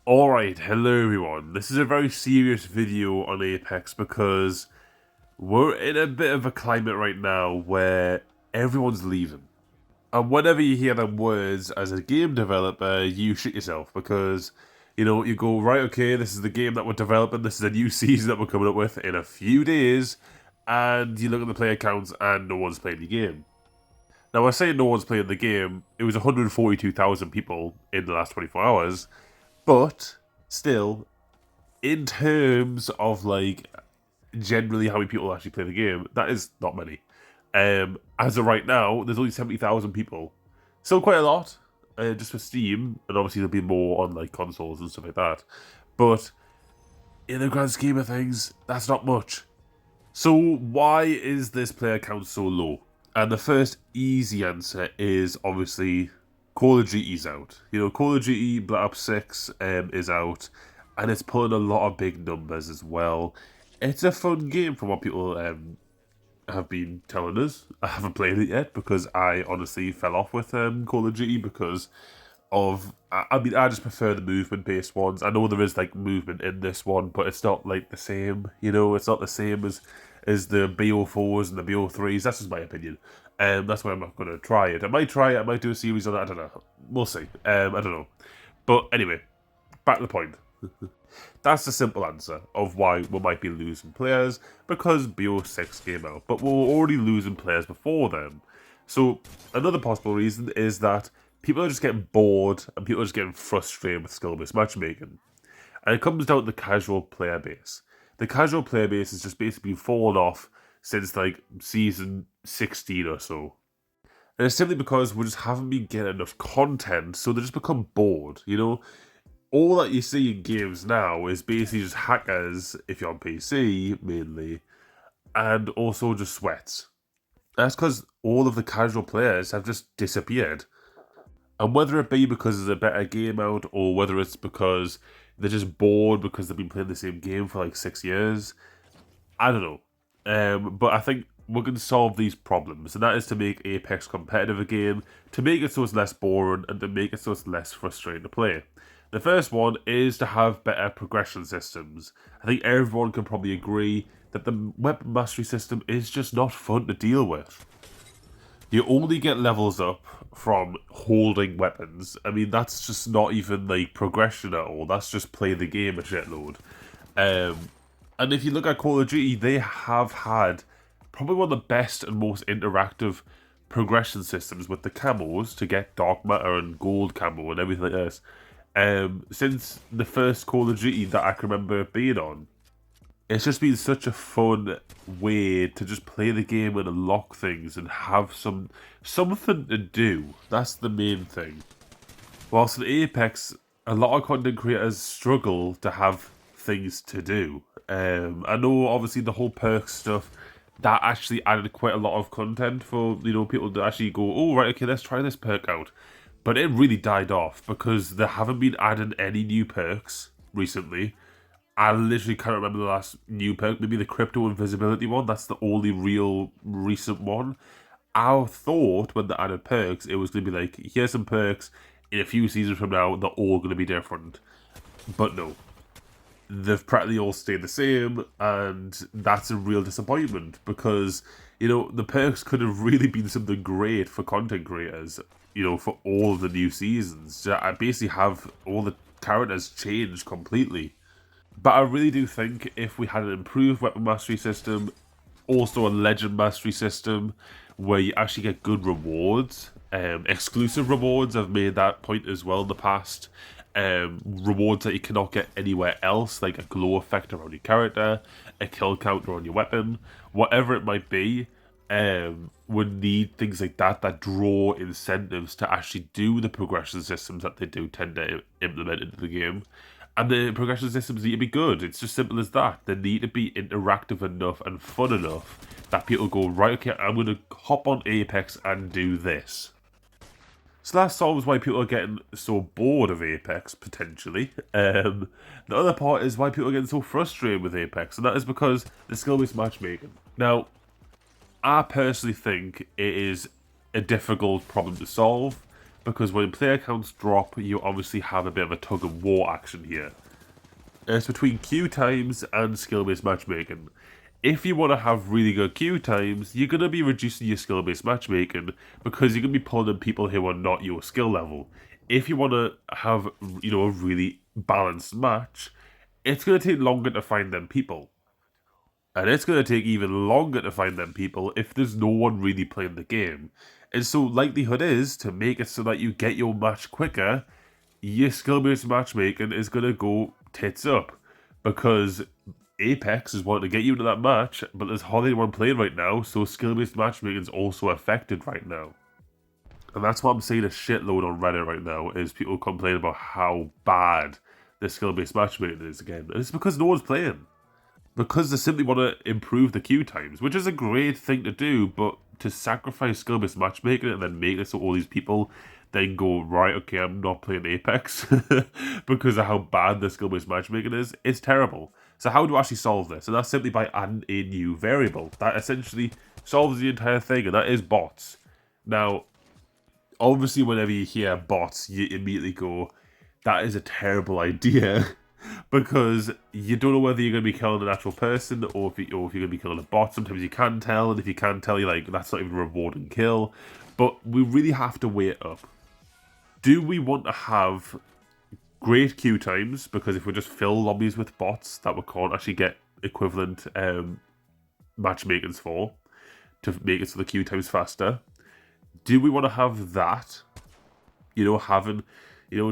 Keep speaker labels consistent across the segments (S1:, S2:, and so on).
S1: Alright, hello everyone. This is a very serious video on Apex because we're in a bit of a climate right now where everyone's leaving. And whenever you hear them words as a game developer, you shit yourself because, you go, right, okay, this is the game that we're developing, this is a new season that we're coming up with in a few days, and you look at the player counts and no one's playing the game. Now, I say no one's playing the game, it was 142,000 people in the last 24 hours, but still, in terms of like generally how many people actually play the game, that is not many. As of right now, there's only 70,000 people. Still quite a lot, just for Steam, and obviously there'll be more on like consoles and stuff like that. But in the grand scheme of things, that's not much. So why is this player count so low? And the first easy answer is obviously Call of Duty's out. Call of Duty Black Ops 6 is out, and it's pulling a lot of big numbers as well. It's a fun game from what people have been telling us. I haven't played it yet because I honestly fell off with Call of Duty because of... I mean, I just prefer the movement-based ones. I know there is like movement in this one, but it's not like the same. It's not the same as the BO4s and the BO3s. That's just my opinion. That's why I'm not going to try it. I might try it, I might do a series on it, I don't know. We'll see. I don't know. But anyway, back to the point. That's the simple answer of why we might be losing players, because BO6 came out. But we were already losing players before then. So another possible reason is that people are just getting bored and people are just getting frustrated with skill-based matchmaking. And it comes down to the casual player base. The casual player base has just basically fallen off since like season 16 or so. And it's simply because we just haven't been getting enough content, so they just become bored, All that you see in games now is basically just hackers, if you're on PC mainly, and also just sweats. That's because all of the casual players have just disappeared. And whether it be because there's a better game out, or whether it's because they're just bored because they've been playing the same game for like 6 years, I don't know. But I think we're going to solve these problems, and that is to make Apex competitive again, to make it so it's less boring, and to make it so it's less frustrating to play. The first one is to have better progression systems. I think everyone can probably agree that the weapon mastery system is just not fun to deal with. You only get levels up from holding weapons. I mean, that's just not even like progression at all. That's just play the game a shitload. And if you look at Call of Duty, they have had probably one of the best and most interactive progression systems with the camos to get dark matter and gold camo and everything like this. Since the first Call of Duty that I can remember being on. It's just been such a fun way to just play the game and unlock things and have something to do. That's the main thing. Whilst in Apex, a lot of content creators struggle to have things to do. I know obviously the whole perks stuff, that actually added quite a lot of content for people to actually go, oh right, okay, let's try this perk out. But it really died off because there haven't been added any new perks recently. I literally can't remember the last new perk. Maybe the crypto invisibility one. That's the only real recent one. I thought when they added perks, it was going to be like, here's some perks. In a few seasons from now, they're all going to be different. But no. They've practically all stayed the same, and that's a real disappointment because, the perks could have really been something great for content creators, for all the new seasons. I basically have all the characters changed completely. But I really do think if we had an improved weapon mastery system, also a legend mastery system, where you actually get good rewards, exclusive rewards, I've made that point as well in the past, rewards that you cannot get anywhere else, like a glow effect around your character, a kill counter on your weapon, whatever it might be, would need things like that draw incentives to actually do the progression systems that they do tend to implement into the game. And the progression systems need to be good. It's just simple as that. They need to be interactive enough and fun enough that people go, right, okay, I'm going to hop on Apex and do this. So that solves why people are getting so bored of Apex, potentially. The other part is why people are getting so frustrated with Apex, and that is because the skill-based matchmaking. Now, I personally think it is a difficult problem to solve, because when player counts drop, you obviously have a bit of a tug-of-war action here. It's between queue times and skill-based matchmaking. If you want to have really good queue times, you're going to be reducing your skill-based matchmaking because you're going to be pulling in people who are not your skill level. If you want to have, a really balanced match, it's going to take longer to find them people. And it's going to take even longer to find them people if there's no one really playing the game. And so likelihood is, to make it so that you get your match quicker, your skill-based matchmaking is going to go tits up. Because Apex is wanting to get you into that match, but there's hardly anyone playing right now, so skill-based matchmaking is also affected right now. And that's what I'm seeing a shitload on Reddit right now, is people complaining about how bad the skill-based matchmaking is again. And it's because no one's playing. Because they simply want to improve the queue times, which is a great thing to do, but to sacrifice skill-based matchmaking and then make it so all these people then go, right, okay, I'm not playing Apex because of how bad the skill-based matchmaking is, it's terrible. So how do I actually solve this? And that's simply by adding a new variable. That essentially solves the entire thing, and that is bots. Now, obviously, whenever you hear bots, you immediately go, that is a terrible idea. Because you don't know whether you're going to be killing an actual person or if you're going to be killing a bot. Sometimes you can tell, and if you can tell, you're like, that's not even a rewarding kill. But we really have to weigh it up. Do we want to have great queue times? Because if we just fill lobbies with bots that we can't actually get equivalent matchmakings for, to make it so the queue time's faster. Do we want to have that? Having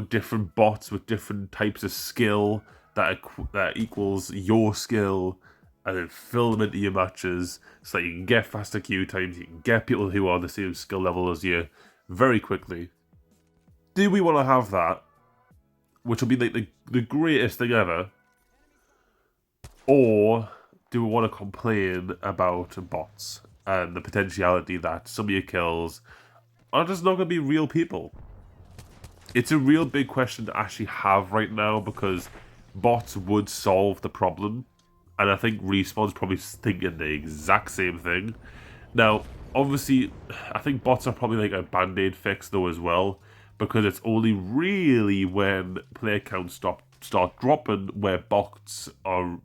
S1: different bots with different types of skill that equals your skill, and then fill them into your matches so that you can get faster queue times, you can get people who are the same skill level as you very quickly. Do we want to have that, which will be like the greatest thing ever, or do we want to complain about bots and the potentiality that some of your kills are just not going to be real people? It's a real big question to actually have right now, because bots would solve the problem. And I think Respawn's probably thinking the exact same thing. Now, obviously, I think bots are probably like a band-aid fix though as well, because it's only really when player counts start dropping where bots are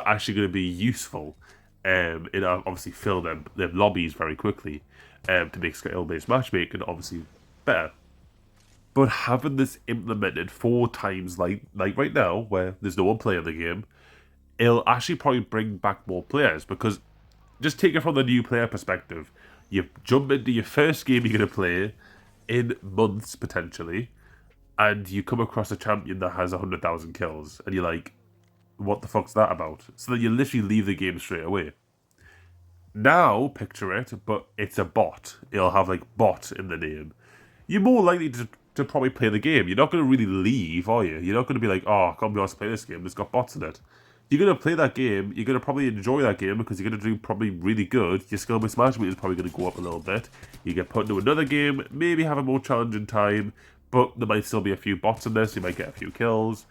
S1: actually going to be useful. And obviously fill their lobbies very quickly to make skill-based matchmaking obviously better. But having this implemented 4 times, like right now, where there's no one playing the game, it'll actually probably bring back more players. Because just take it from the new player perspective. You jump into your first game you're going to play in months, potentially, and you come across a champion that has 100,000 kills, and you're like, what the fuck's that about? So then you literally leave the game straight away. Now, picture it, but it's a bot. It'll have, like, bot in the name. You're more likely to probably play the game. You're not going to really leave, are you? You're not going to be like, oh, I can't be asked to play this game, it's got bots in it. You're going to play that game, you're going to probably enjoy that game because you're going to do probably really good. Your skill-based matchmaking is probably going to go up a little bit. You get put into another game, maybe have a more challenging time, but there might still be a few bots in this, you might get a few kills.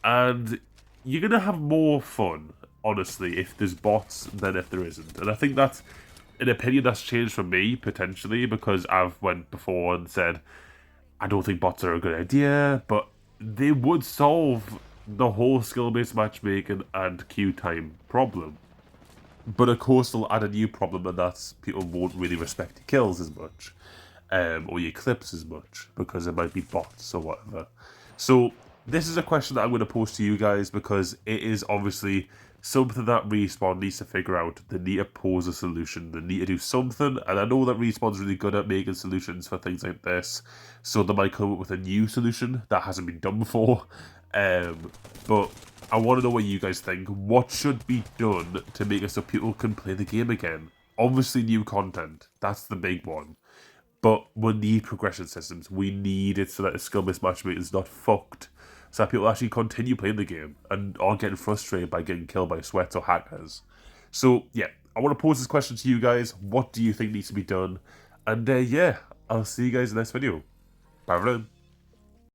S1: And you're going to have more fun, honestly, if there's bots than if there isn't. And I think that's an opinion that's changed for me, potentially, because I've went before and said, I don't think bots are a good idea, but they would solve the whole skill-based matchmaking and queue time problem. But of course they'll add a new problem, and that's people won't really respect your kills as much, or your clips as much, because it might be bots or whatever. So this is a question that I'm going to pose to you guys, because it is obviously something that Respawn needs to figure out. They need to pose a solution. They need to do something. And I know that Respawn's really good at making solutions for things like this. So they might come up with a new solution that hasn't been done before. But I want to know what you guys think. What should be done to make it so people can play the game again? Obviously new content. That's the big one. But we need progression systems. We need it so that the skill-based matchmaking is not fucked, so that people actually continue playing the game and aren't getting frustrated by getting killed by sweats or hackers. So, yeah, I want to pose this question to you guys. What do you think needs to be done? And, yeah, I'll see you guys in the next video. Bye for now.